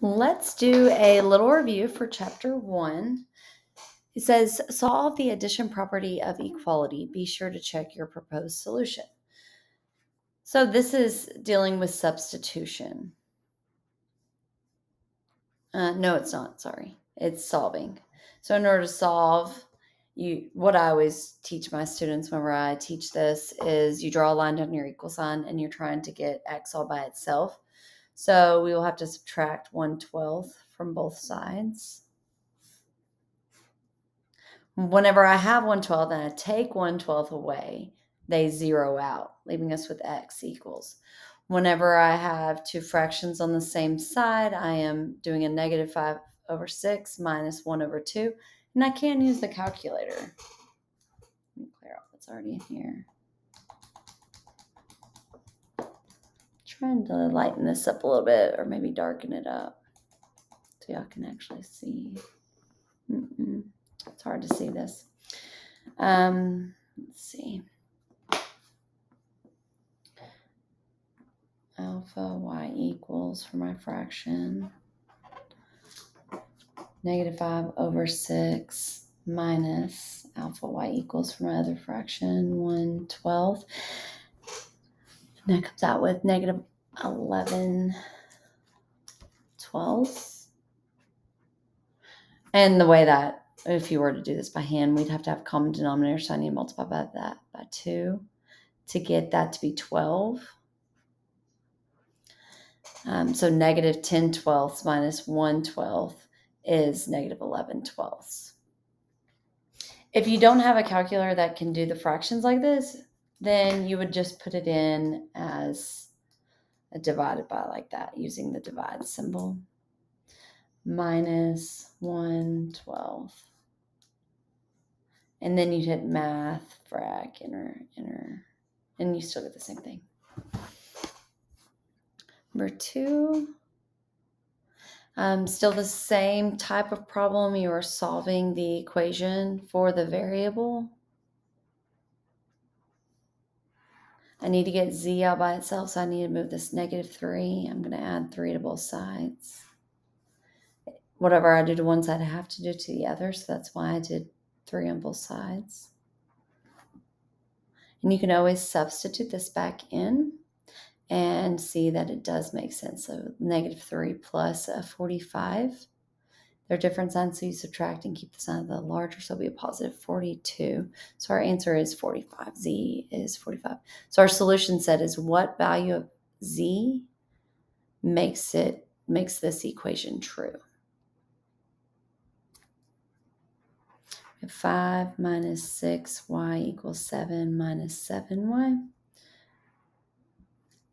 Let's do a little review for chapter 1. It says, solve the addition property of equality. Be sure to check your proposed solution. So this is dealing with substitution. No, it's not. Sorry. It's solving. So in order to solve, what I always teach my students whenever I teach this is you draw a line down your equal sign and you're trying to get x all by itself. So we will have to subtract 1/12 from both sides. Whenever I have 1/12 and I take 1/12 away, they zero out, leaving us with x equals. Whenever I have two fractions on the same side, I am doing a negative 5/6 minus 1/2, and I can use the calculator. Let me clear out what's already in here. Trying to lighten this up a little bit, or maybe darken it up so y'all can actually see. It's hard to see this. Let's see. Alpha y equals, for my fraction, negative 5/6 minus alpha y equals, for my other fraction, 1/12. And that comes out with negative 11/12. And the way that, if you were to do this by hand, we'd have to have a common denominator, so I need to multiply by that by 2 to get that to be 12. So negative 10/12 minus 1/12 is negative 11/12. If you don't have a calculator that can do the fractions like this, then you would just put it in as a divided by like that, using the divide symbol. Minus 1/12. And then you'd hit math, frac, enter, and you still get the same thing. Number 2. Still the same type of problem. You are solving the equation for the variable. I need to get z out by itself, so I need to move this negative 3. I'm going to add 3 to both sides. Whatever I do to one side, I have to do to the other, so that's why I did 3 on both sides. And you can always substitute this back in and see that it does make sense. So negative 3 plus a 45. They're different signs, so you subtract and keep the sign of the larger, so it'll be a positive 42. So our answer is 45. Z is 45. So our solution set is what value of Z makes this equation true. We have 5 minus 6y equals 7 minus 7y.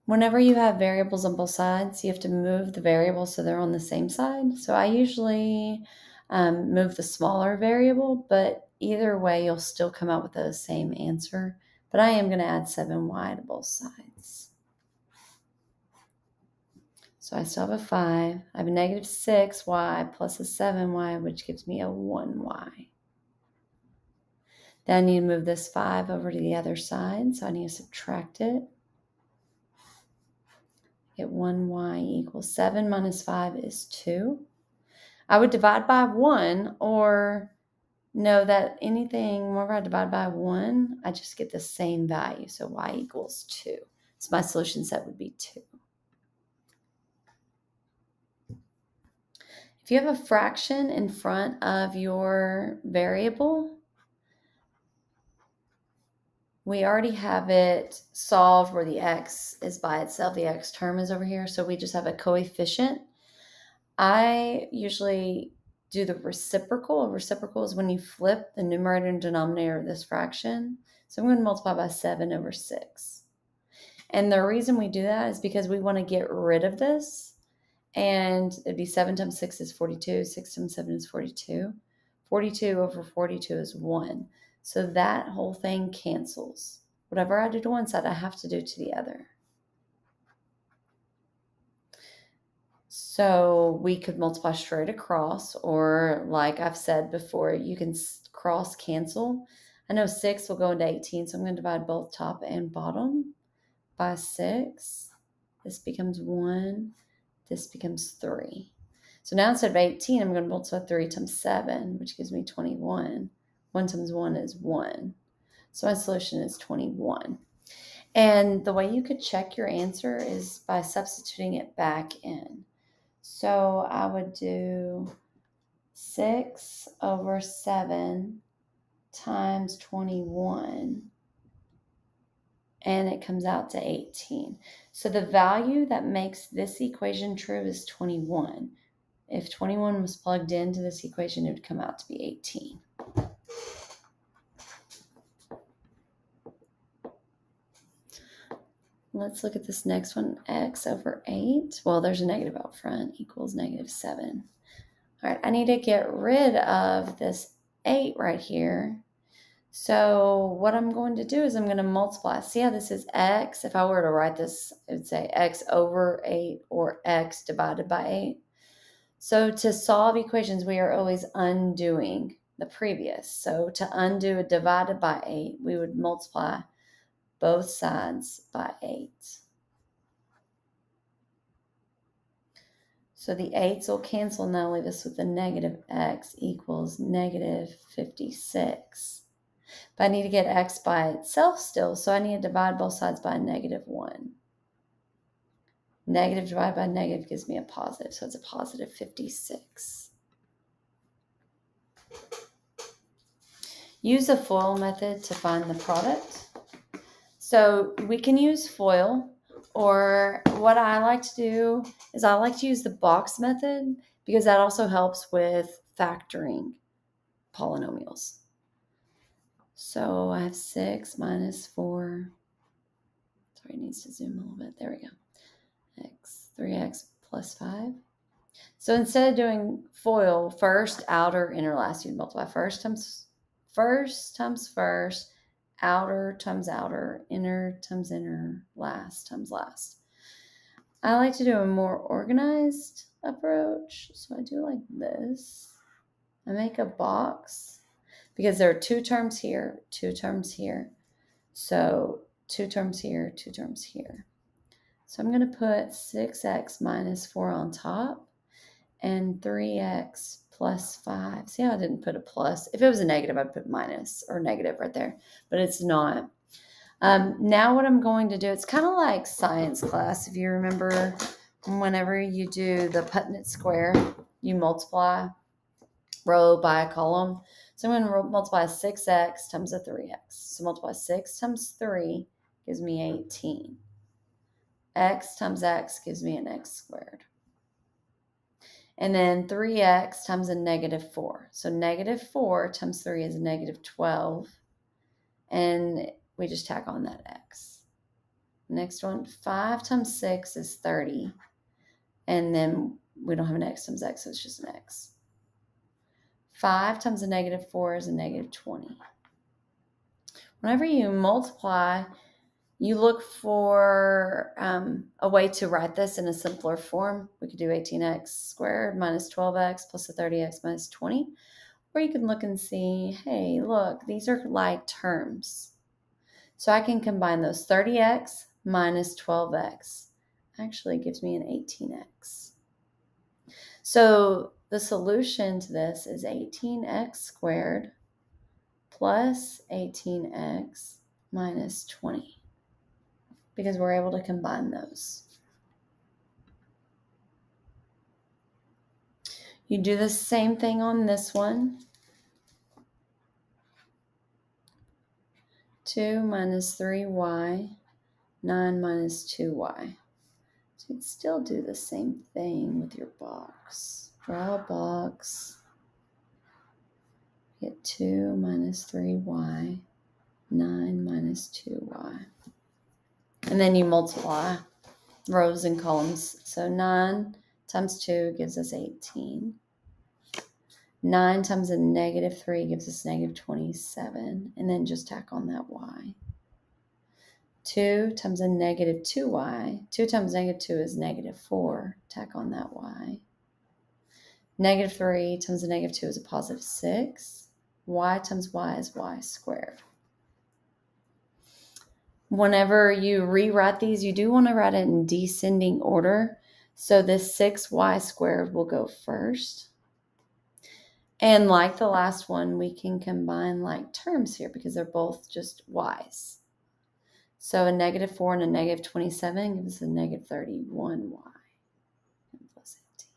Whenever you have variables on both sides, you have to move the variables so they're on the same side. So I usually move the smaller variable, but either way, you'll still come out with the same answer. But I am going to add 7y to both sides. So I still have a 5. I have a negative 6y plus a 7y, which gives me a 1y. Then I need to move this 5 over to the other side, so I need to subtract it. Get 1y equals 7 minus 5 is 2. I would divide by 1, or know that anything, whenever I divide by 1, I just get the same value. So y equals 2. So my solution set would be 2. If you have a fraction in front of your variable, we already have it solved where the x is by itself. The x term is over here, so we just have a coefficient. I usually do the reciprocal. A reciprocal is when you flip the numerator and denominator of this fraction. So I'm going to multiply by 7/6. And the reason we do that is because we want to get rid of this. And it'd be 7 times 6 is 42. 6 times 7 is 42. 42 over 42 is 1. So that whole thing cancels. Whatever I do to one side, I have to do to the other. So we could multiply straight across, or like I've said before, you can cross cancel. I know 6 will go into 18, so I'm going to divide both top and bottom by 6. This becomes 1. This becomes 3. So now instead of 18, I'm going to multiply 3 times 7, which gives me 21. 1 times 1 is 1. So my solution is 21. And the way you could check your answer is by substituting it back in. So I would do 6 over 7 times 21, and it comes out to 18. So the value that makes this equation true is 21. If 21 was plugged into this equation, it would come out to be 18. Let's look at this next one. X over 8. Well, there's a negative out front, equals -7. All right, I need to get rid of this 8 right here. So what I'm going to do is I'm going to multiply. See how this is x? If I were to write this, it would say x over 8 or x divided by 8. So to solve equations, we are always undoing the previous. So to undo a divided by 8, we would multiply both sides by 8. So the 8s will cancel, and that'll leave us with a negative x equals -56. But I need to get x by itself still, so I need to divide both sides by a -1. Negative divided by negative gives me a positive, so it's a positive 56. Use the FOIL method to find the product. So we can use FOIL, or what I like to do is I like to use the box method because that also helps with factoring polynomials. So I have 6 minus 4. Sorry, it needs to zoom a little bit. There we go. 3x plus 5. So instead of doing FOIL, first, outer, inner, last, you'd multiply first times first, outer times outer, inner times inner, last times last. I like to do a more organized approach. So I do like this. I make a box because there are 2 terms here, 2 terms here. So 2 terms here, 2 terms here. So I'm going to put 6x minus 4 on top and 3x plus 5. See how I didn't put a plus? If it was a negative, I'd put minus or negative right there, but it's not. Now what I'm going to do, it's kind of like science class. If you remember, whenever you do the Punnett square, you multiply row by a column. So I'm going to multiply 6x times a 3x. So multiply 6 times 3 gives me 18. X times x gives me an x squared. And then 3x times a -4. So -4 times 3 is -12. And we just tack on that x. Next one, 5 times 6 is 30. And then we don't have an x times x, so it's just an x. 5 times a -4 is a -20. Whenever you multiply, you look for a way to write this in a simpler form. We could do 18x squared minus 12x plus a 30x minus 20. Or you can look and see, hey, look, these are like terms. So I can combine those. 30x minus 12x actually gives me an 18x. So the solution to this is 18x squared plus 18x minus 20. Because we're able to combine those. You do the same thing on this one. 2 minus 3y, 9 minus 2y. So you'd still do the same thing with your box. Draw a box. Get 2 minus 3y, 9 minus 2y. And then you multiply rows and columns. So 9 times 2 gives us 18. 9 times a -3 gives us -27. And then just tack on that y. 2 times a -2y. 2 times -2 is -4. Tack on that y. -3 times a -2 is a +6. Y times y is y squared. Whenever you rewrite these, you do want to write it in descending order. So this 6y squared will go first. And like the last one, we can combine like terms here because they're both just y's. So a -4 and a -27 gives us a -31y plus 18.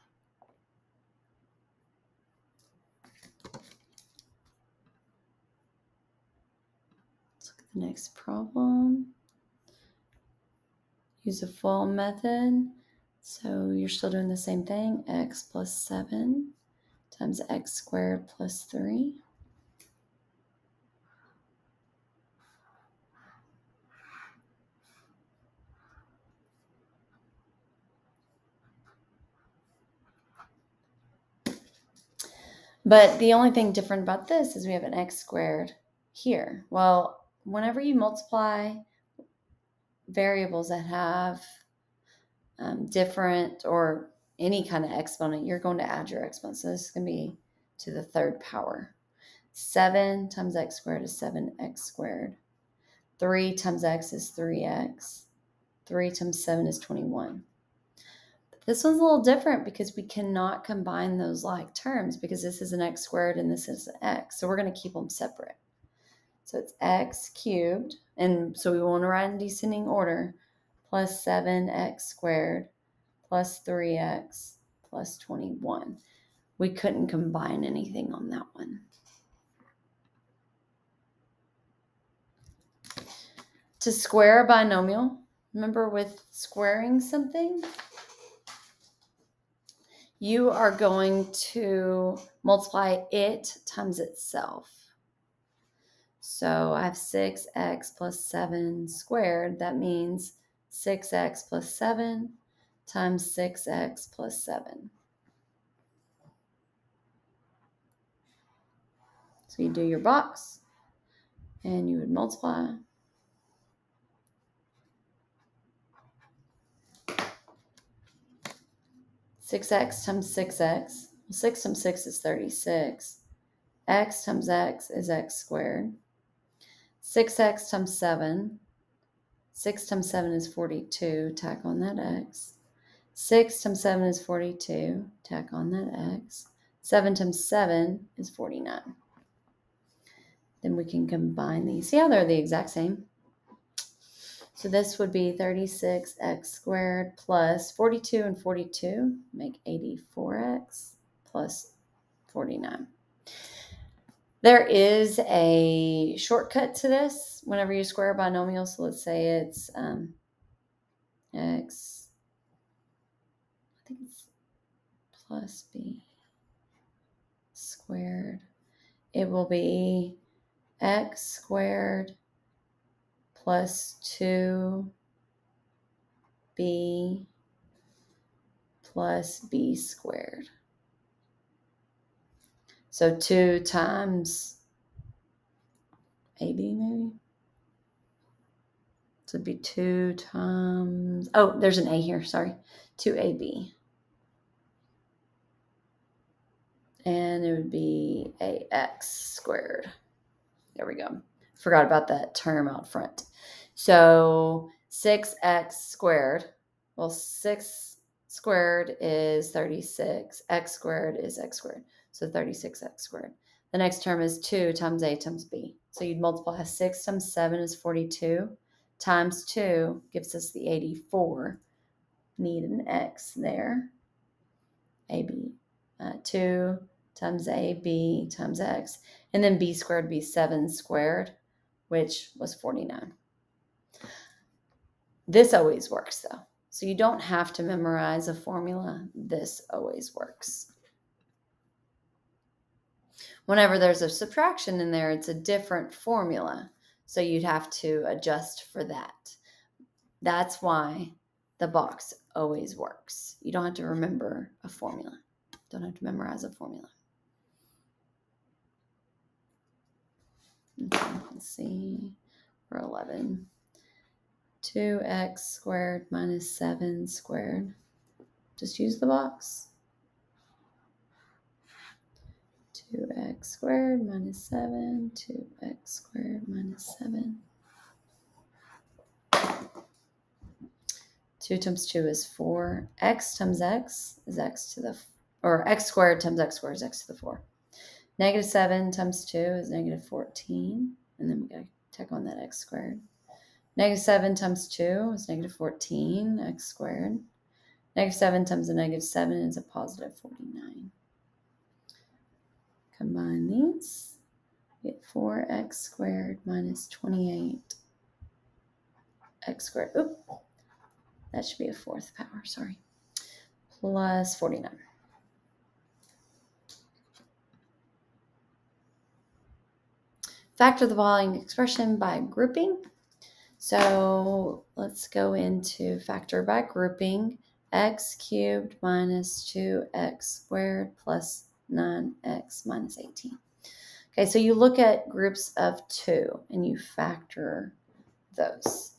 Let's look at the next problem. Use a FOIL method. So you're still doing the same thing. X plus 7 times x squared plus 3. But the only thing different about this is we have an x squared here. Well, whenever you multiply variables that have different or any kind of exponent, you're going to add your exponent. So this is going to be to the third power. 7 times x squared is 7x squared. 3 times x is 3x. 3 times 7 is 21. This one's a little different because we cannot combine those like terms because this is an x squared and this is an x. So we're going to keep them separate. So it's x cubed, and so we want to write in descending order, plus 7x squared plus 3x plus 21. We couldn't combine anything on that one. To square a binomial, remember with squaring something, you are going to multiply it times itself. So I have 6x plus 7 squared. That means 6x plus 7 times 6x plus 7. So you do your box, and you would multiply. Six x times 6x. 6 times 6 is 36. X times x is x squared. 6x times 7. 6 times 7 is 42. Tack on that x. 6 times 7 is 42. Tack on that x. 7 times 7 is 49. Then we can combine these. See how they're the exact same? So this would be 36x squared plus 42 and 42 make 84x plus 49. There is a shortcut to this whenever you square a binomial. So let's say it's x, I think it's plus b squared. It will be x squared plus 2b plus b squared. So 2 times ab maybe? So it'd be 2 times, oh, there's an a here, sorry. 2ab. And it would be ax squared. There we go. Forgot about that term out front. So 6x squared. Well, 6 squared is 36. X squared is x squared. So 36x squared. The next term is 2 times a times b. So you'd multiply 6 times 7 is 42. Times 2 gives us the 84. Need an x there. AB. 2 times AB times x. And then b squared would be 7 squared, which was 49. This always works, though. So you don't have to memorize a formula. This always works. Whenever there's a subtraction in there, it's a different formula. So you'd have to adjust for that. That's why the box always works. You don't have to remember a formula. Don't have to memorize a formula. Okay, let's see. For 11. 2x squared minus 7 squared. Just use the box. 2x squared minus 7. 2x squared minus 7. 2 times 2 is 4. X times x is x to the, or x squared times x squared is x to the 4. Negative 7 times 2 is negative 14. And then we got to tack on that x squared. Negative 7 times 2 is negative 14, x squared. Negative 7 times a negative 7 is a positive 49. Combine these. Get 4x squared minus 28x squared. Oop, that should be a fourth power, sorry. Plus 49. Factor the following expression by grouping. So let's go into factor by grouping. X cubed minus 2x squared plus 9x minus 18. Okay, so you look at groups of 2 and you factor those.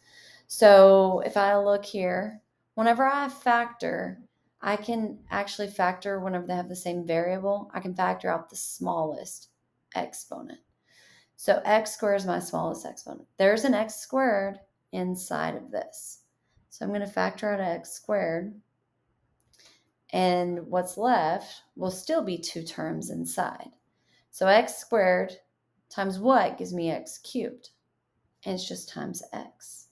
So if I look here, whenever I factor, I can actually factor whenever they have the same variable. I can factor out the smallest exponent. So x squared is my smallest exponent. There's an x squared inside of this. So I'm going to factor out x squared. And what's left will still be 2 terms inside. So x squared times what gives me x cubed? And it's just times x.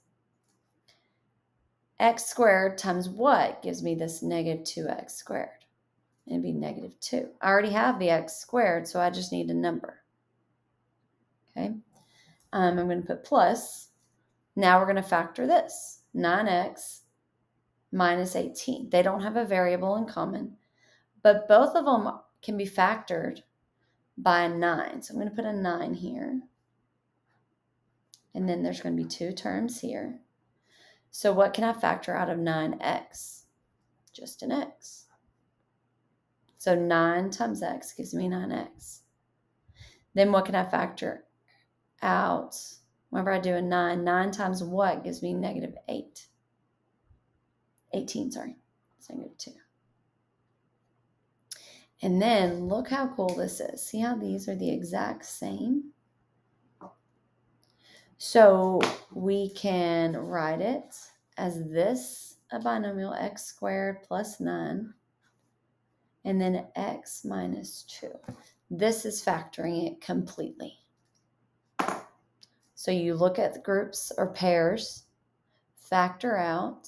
X squared times what gives me this negative 2x squared? It'd be negative 2. I already have the x squared, so I just need a number. Okay, I'm going to put plus. Now we're going to factor this. 9x minus 18. They don't have a variable in common, but both of them can be factored by a 9. So I'm going to put a 9 here. And then there's going to be 2 terms here. So what can I factor out of 9x? Just an x. So 9 times x gives me 9x. Then what can I factor out? Whenever I do a 9, 9 times what gives me negative 8? 18, sorry. It's negative 2. And then look how cool this is. See how these are the exact same? So we can write it as this, a binomial x squared plus 9, and then x minus 2. This is factoring it completely. So you look at the groups or pairs, factor out,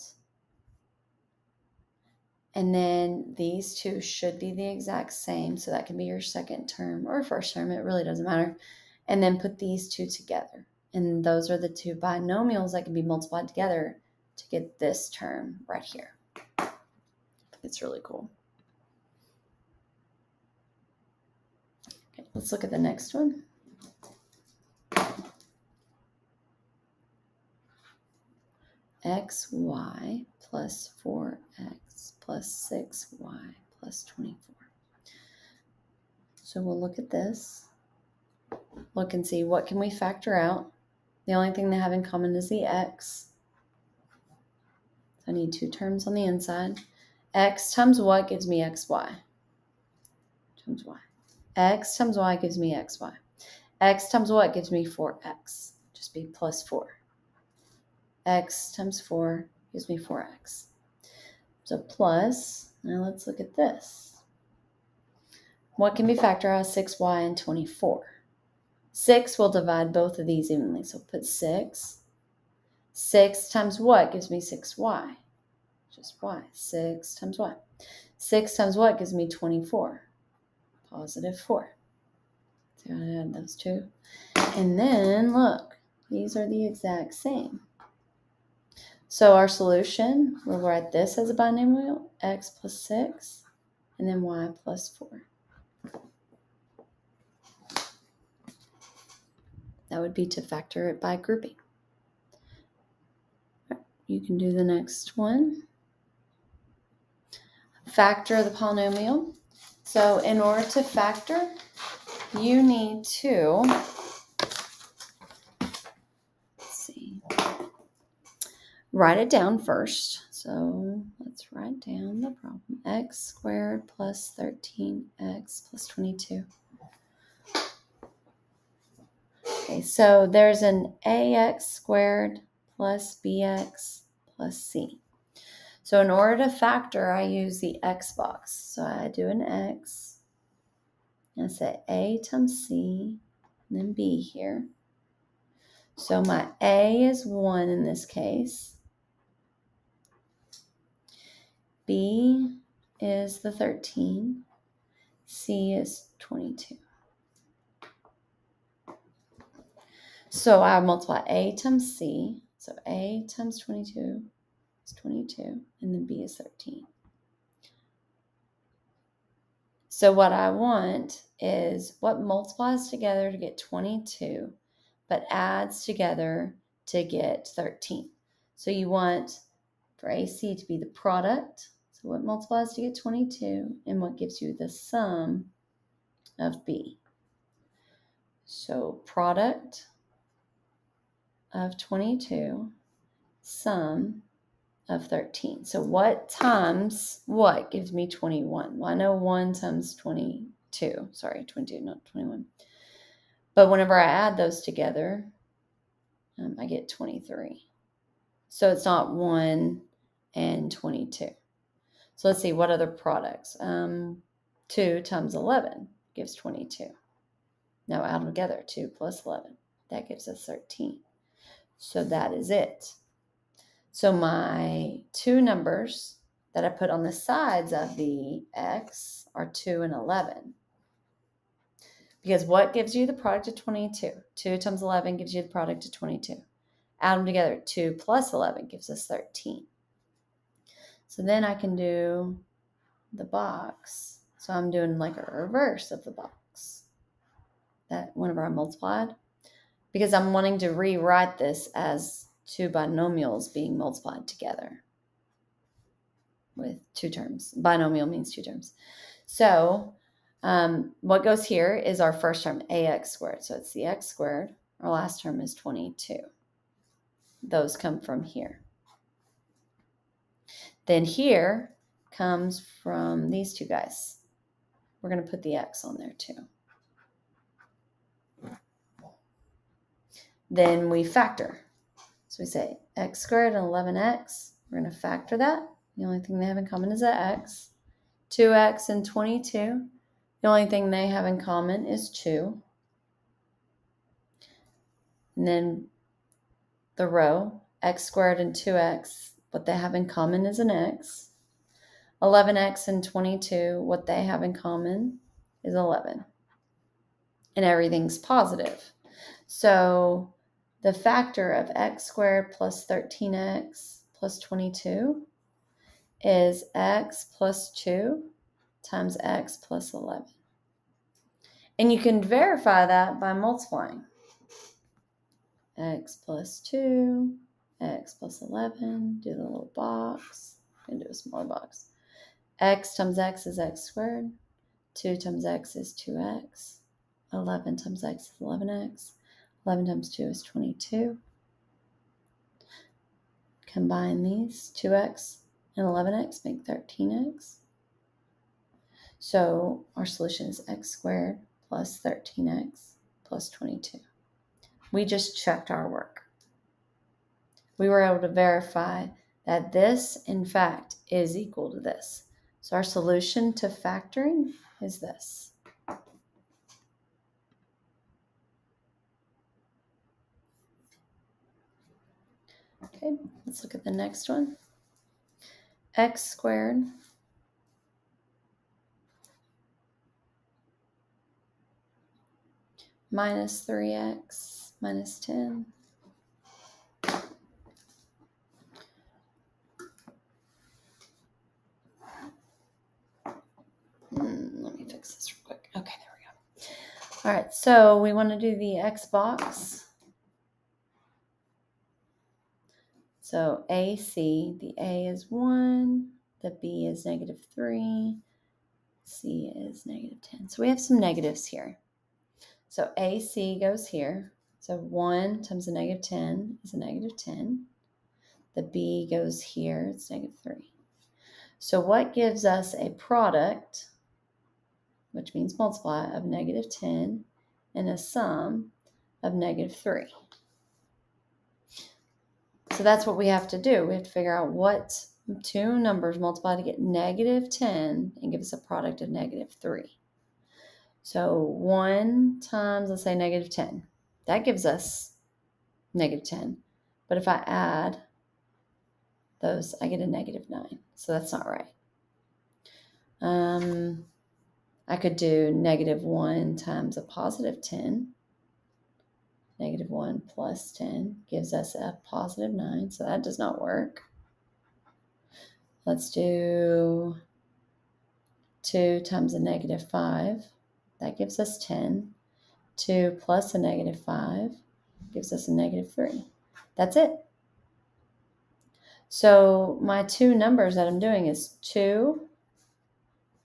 and then these two should be the exact same. So that can be your second term or first term. It really doesn't matter. And then put these two together. And those are the 2 binomials that can be multiplied together to get this term right here. It's really cool. Okay, let's look at the next one. xy plus 4x plus 6y plus 24. So we'll look at this. Look and see what can we factor out. The only thing they have in common is the x. So I need 2 terms on the inside. X times what gives me xy? Times y. X times y gives me xy. X times what gives me 4x? Just be plus 4. X times 4 gives me 4x. So plus, now let's look at this. What can be factored out of 6y and 24? 6 will divide both of these evenly. So put 6. 6 times what gives me 6y? Just y. 6 times y. 6 times what gives me 24? Positive 4. So I'm going to add those 2. And then look, these are the exact same. So our solution, we'll write this as a binomial, x plus 6, and then y plus 4. That would be to factor it by grouping. You can do the next one. Factor the polynomial. So in order to factor, you need to, write it down first. So let's write down the problem. X squared plus 13x plus 22. Okay, so there's an ax squared plus bx plus c. So in order to factor, I use the X box. So I do an X, and I say A times C, and then B here. So my A is 1 in this case. B is the 13. C is 22. So I multiply A times C. So A times 22 is 22, and then B is 13. So what I want is what multiplies together to get 22, but adds together to get 13. So you want for AC to be the product. So what multiplies to get 22, and what gives you the sum of B. So product of 22, sum of 13. So what times what gives me 21? Well, I know 1 times 22. Sorry, 22, not 21. But whenever I add those together, I get 23. So it's not 1 and 22. So let's see, what other products? 2 times 11 gives 22. Now add them together, 2 plus 11. That gives us 13. So that is it. So my two numbers that I put on the sides of the X are 2 and 11. Because what gives you the product of 22? 2 times 11 gives you the product of 22. Add them together. 2 plus 11 gives us 13. So then I can do the box. So I'm doing like a reverse of the box. That whenever I multiplied. Because I'm wanting to rewrite this as two binomials being multiplied together with two terms. Binomial means two terms. So what goes here is our first term, ax squared. So it's the x squared. Our last term is 22. Those come from here. Then here comes from these two guys. We're going to put the x on there too. Then we factor. So we say x squared and 11x. We're going to factor that. The only thing they have in common is that x. 2x and 22. The only thing they have in common is 2. And then the row, x squared and 2x, what they have in common is an x. 11x and 22, what they have in common is 11. And everything's positive. So the factor of x squared plus 13x plus 22 is x plus 2 times x plus 11. And you can verify that by multiplying. X plus 2, x plus 11, do the little box, and do a smaller box. X times x is x squared, 2 times x is 2x, 11 times x is 11x, 11 times 2 is 22. Combine these, 2x and 11x make 13x. So our solution is x squared plus 13x plus 22. We just checked our work. We were able to verify that this, in fact, is equal to this. So our solution to factoring is this. Okay, let's look at the next one. X squared minus 3x minus 10. Let me fix this real quick. Okay, there we go. All right, so we want to do the X box. So AC, the A is 1, the B is negative 3, C is negative 10. So we have some negatives here. So AC goes here. So 1 times a negative 10 is a negative 10. The B goes here, it's negative 3. So what gives us a product, which means multiply, of negative 10 and a sum of negative 3? So that's what we have to do. We have to figure out what two numbers multiplied to get negative 10 and give us a product of negative 3. So 1 times, let's say, negative 10. That gives us negative 10. But if I add those, I get a negative 9. So that's not right. I could do negative 1 times a positive 10. Negative 1 plus 10 gives us a positive 9. So that does not work. Let's do 2 times a negative 5. That gives us 10. 2 plus a negative 5 gives us a negative 3. That's it. So my two numbers that I'm doing is 2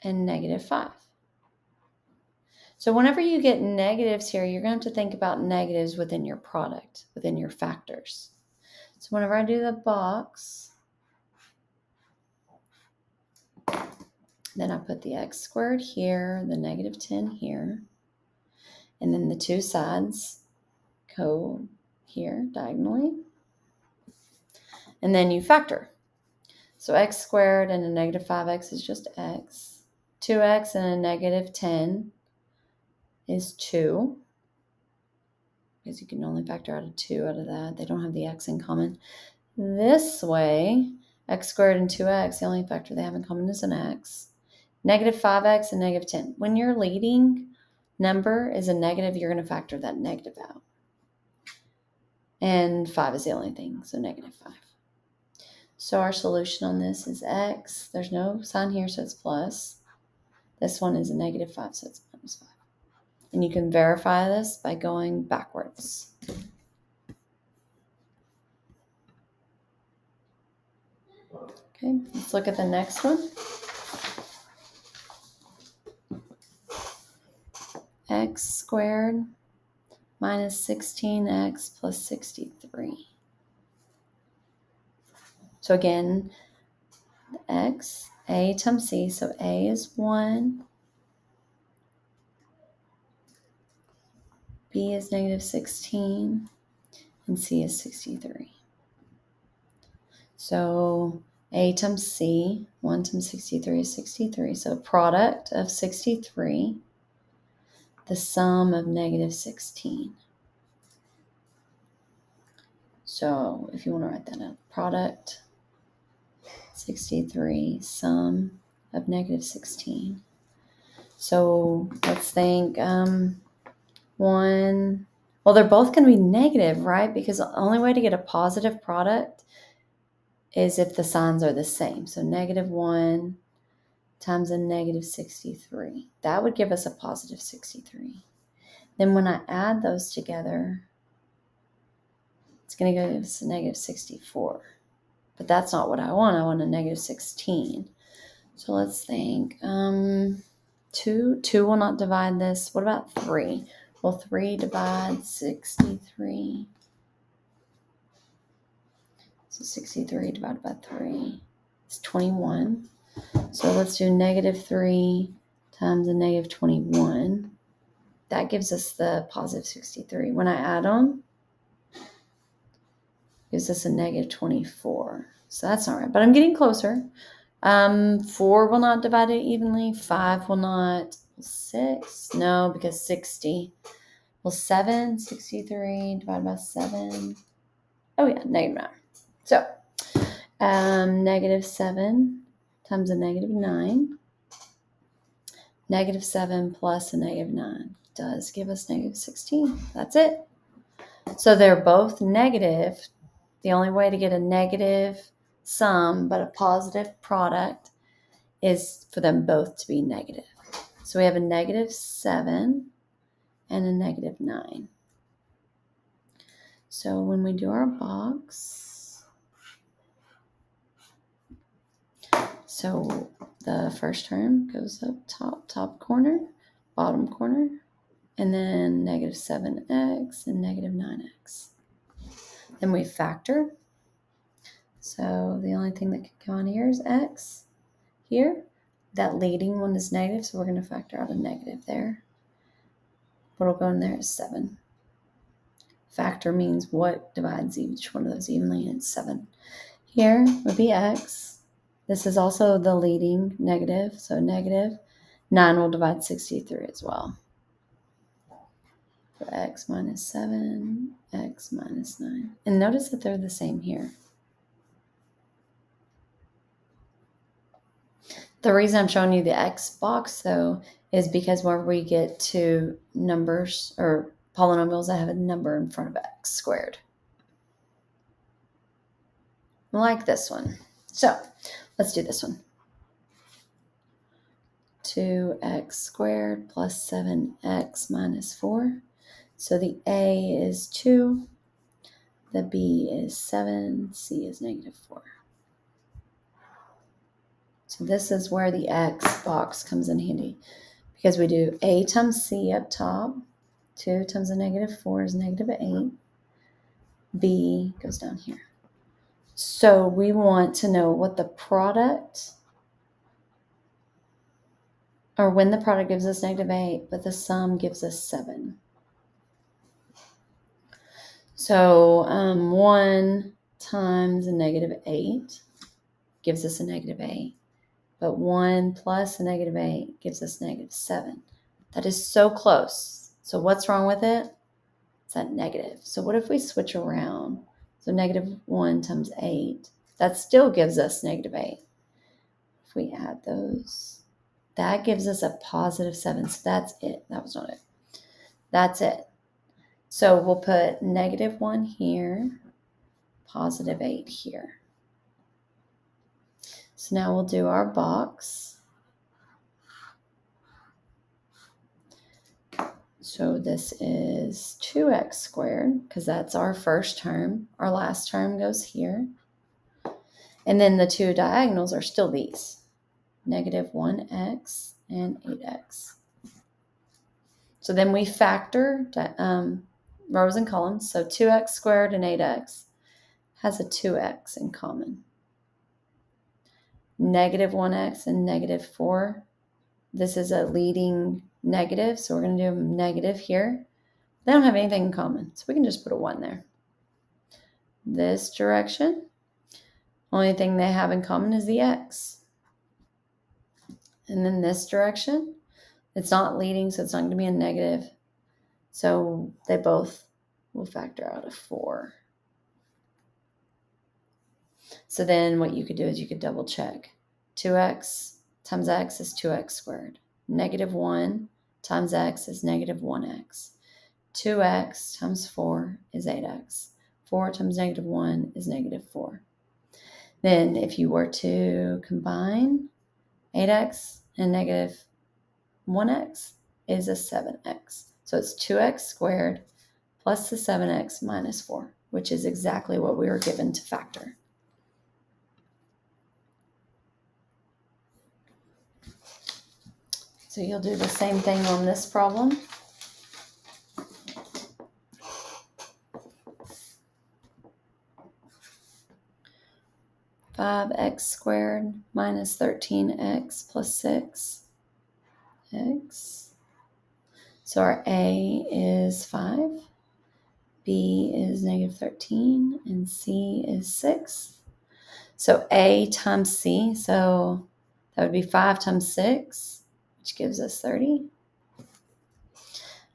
and negative 5. So whenever you get negatives here, you're going to have to think about negatives within your product, within your factors. So whenever I do the box, then I put the x squared here, the negative 10 here, and then the two sides go here diagonally. And then you factor. So x squared and a negative 5x is just x. 2x and a negative 10 is 2. Because you can only factor out a 2 out of that. They don't have the x in common. This way, x squared and 2x, the only factor they have in common is an x. Negative 5x and negative 10. When your leading number is a negative, you're going to factor that negative out. And 5 is the only thing, so negative 5. So our solution on this is x. There's no sign here, so it's plus. This one is a negative 5, so it's minus 5. And you can verify this by going backwards. Okay, let's look at the next one. X squared minus 16x plus 63. So again, x, a times c, so a is 1, b is negative 16, and c is 63. So a times c, 1 times 63 is 63. So product of 63, the sum of negative 16. So if you want to write that out, product 63, sum of negative 16. So let's think one, well, they're both going to be negative, right? Because the only way to get a positive product is if the signs are the same. So negative 1 times a negative 63. That would give us a positive 63. Then when I add those together, it's going to give us a negative 64. But that's not what I want. I want a negative 16. So let's think. 2 will not divide this. What about 3? Well, 3 divides 63. So 63 divided by 3 is 21. So let's do negative 3 times a negative 21. That gives us the positive 63. When I add them, gives us a negative 24. So that's not right, but I'm getting closer. 4 will not divide it evenly. 5 will not. 6, no, because 60. Well, 7, 63 divided by 7. Oh yeah, negative 9. So, negative 7 times a negative 9. Negative 7 plus a negative 9 does give us negative 16. That's it. So they're both negative. The only way to get a negative sum but a positive product is for them both to be negative. So we have a negative 7 and a negative 9. So when we do our box, so the first term goes up top corner, bottom corner, and then negative 7x and negative 9x. Then we factor. So the only thing that can go on here is x here. That leading one is negative, so we're going to factor out a negative there. What'll go in there is 7. Factor means what divides each one of those evenly, and it's 7. Here would be x. This is also the leading negative, so negative 9 will divide 63 as well. So x minus 7, x minus 9. And notice that they're the same here. The reason I'm showing you the x box, though, is because where we get to numbers or polynomials that have a number in front of x squared. Like this one. So let's do this one. 2x squared plus 7x minus 4. So the a is 2, the b is 7, c is negative 4. So this is where the x box comes in handy, because we do a times c up top. 2 times a negative 4 is negative 8. B goes down here. So we want to know what the product, or when the product gives us negative 8, but the sum gives us 7. So 1 times a negative 8 gives us a negative 8. But 1 plus a negative 8 gives us negative 7. That is so close. So what's wrong with it? It's that negative. So what if we switch around? So negative 1 times 8. That still gives us negative 8. If we add those, that gives us a positive 7. So that's it. That was not it. That's it. So we'll put negative 1 here, positive 8 here. So now we'll do our box. So this is 2x squared, because that's our first term. Our last term goes here. And then the two diagonals are still these, negative 1x and 8x. So then we factor rows and columns. So 2x squared and 8x has a 2x in common. Negative 1x and negative 4. This is a leading negative, so we're going to do a negative here. They don't have anything in common, so we can just put a 1 there. This direction, only thing they have in common is the x. And then this direction, it's not leading, so it's not going to be a negative. So they both will factor out a 4. So then what you could do is you could double check. 2x times x is 2x squared. Negative 1 times x is negative 1x. 2x times 4 is 8x. 4 times negative 1 is negative 4. Then if you were to combine 8x and negative 1x is a 7x. So it's 2x squared plus the 7x minus 4, which is exactly what we were given to factor. So you'll do the same thing on this problem. (5x squared minus 13x plus 6x). So our A is 5, B is negative 13, and C is 6. So A times C, so that would be 5 times 6, which gives us 30.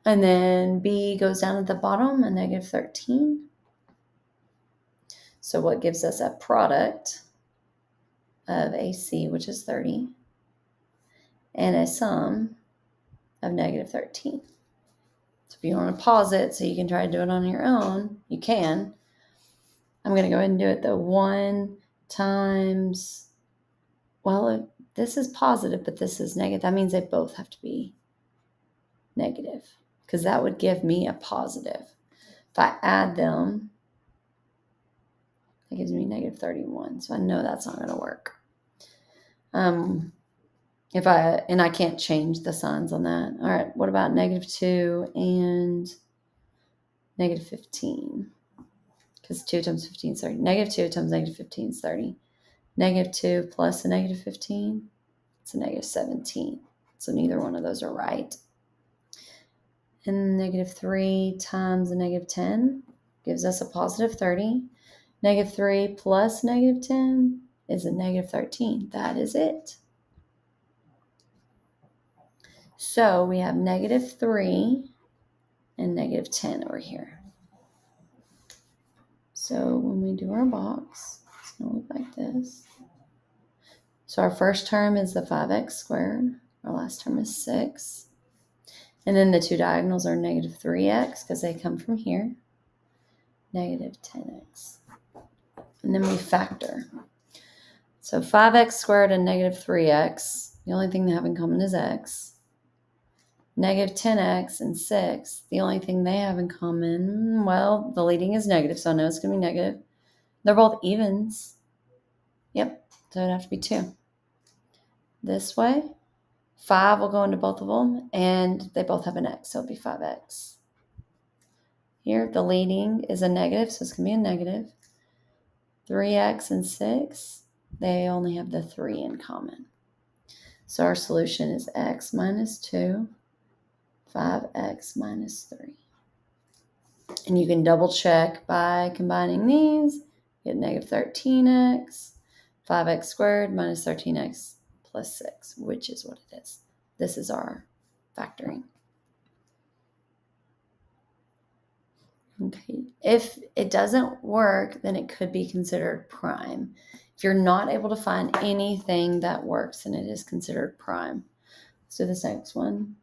And then B goes down at the bottom, a negative 13. So what gives us a product of AC, which is 30, and a sum of negative 13. So if you want to pause it so you can try to do it on your own, you can. I'm going to go ahead and do it though. 1 times, well, this is positive, but this is negative. That means they both have to be negative, because that would give me a positive. If I add them, that gives me negative 31. So I know that's not going to work. And I can't change the signs on that. All right, what about negative 2 and negative 15? Because 2 times 15 is 30. Negative 2 times negative 15 is 30. Negative 2 plus a negative 15, it's a negative 17. So neither one of those are right. And negative 3 times a negative 10 gives us a positive 30. Negative 3 plus negative 10 is a negative 13. That is it. So we have negative 3 and negative 10 over here. So when we do our box, it's going to look like this. So our first term is the 5x squared. Our last term is 6. And then the two diagonals are negative 3x because they come from here. Negative 10x. And then we factor. So 5x squared and negative 3x. The only thing they have in common is x. Negative 10x and 6. The only thing they have in common, well, the leading is negative, so I know it's going to be negative. They're both evens. Yep, so it'd have to be 2. This way, 5 will go into both of them, and they both have an x, so it'll be 5x. Here, the leading is a negative, so it's going to be a negative. 3x and 6, they only have the 3 in common. So our solution is x minus 2, 5x minus 3. And you can double check by combining these. Get negative 13x, 5x squared minus 13x plus 6, which is what it is. This is our factoring. Okay, if it doesn't work, then it could be considered prime. If you're not able to find anything that works, then it is considered prime. Let's do this next one.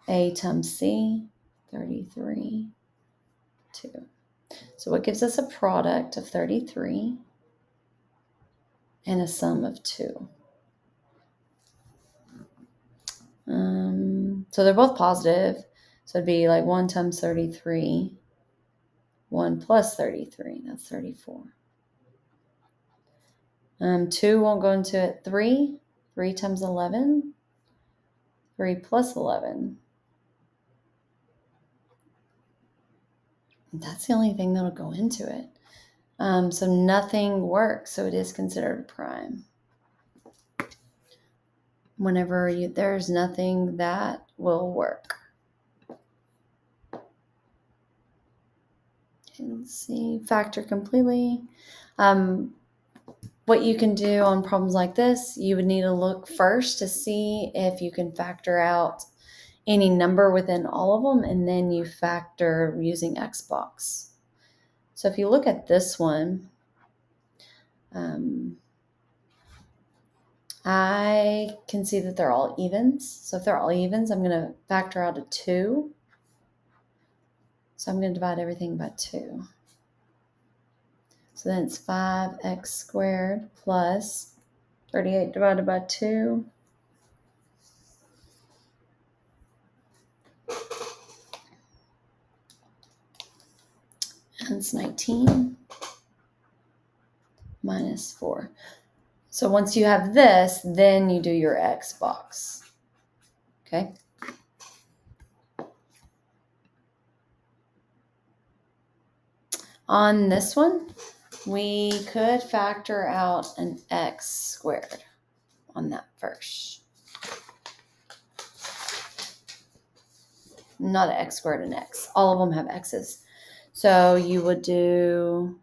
A times C, 33, 2. So what gives us a product of 33 and a sum of 2? So they're both positive. So it'd be like 1 times 33, 1 plus 33. That's 34. 2 won't go into it. 3 times 11, 3 plus 11. That's the only thing that'll go into it. So nothing works, so it is considered prime. Whenever there's nothing that will work. Let's see, factor completely. What you can do on problems like this, you would need to look first to see if you can factor out any number within all of them, and then you factor using Xbox. So if you look at this one, I can see that they're all evens. So if they're all evens, I'm going to factor out a 2. So I'm going to divide everything by 2. So then it's 5x squared plus 38 divided by 2. And it's 19 minus 4. So once you have this, then you do your Xbox. Okay? On this one, we could factor out an x squared on that first. Not an x squared, an x. All of them have x's. So you would do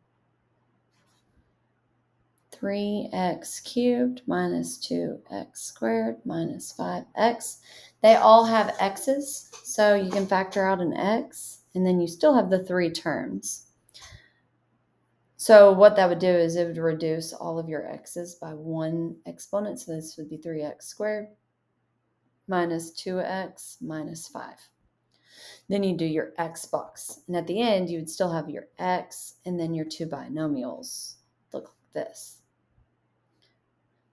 3x cubed minus 2x squared minus 5x. They all have x's, so you can factor out an x, and then you still have the 3 terms. So what that would do is it would reduce all of your x's by 1 exponent. So this would be 3x squared minus 2x minus 5. Then you do your Xbox. And at the end, you would still have your x and then your 2 binomials. Look like this.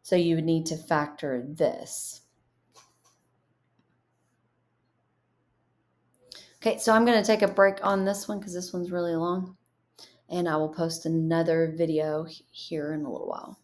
So you would need to factor this. Okay, so I'm going to take a break on this one because this one's really long. And I will post another video here in a little while.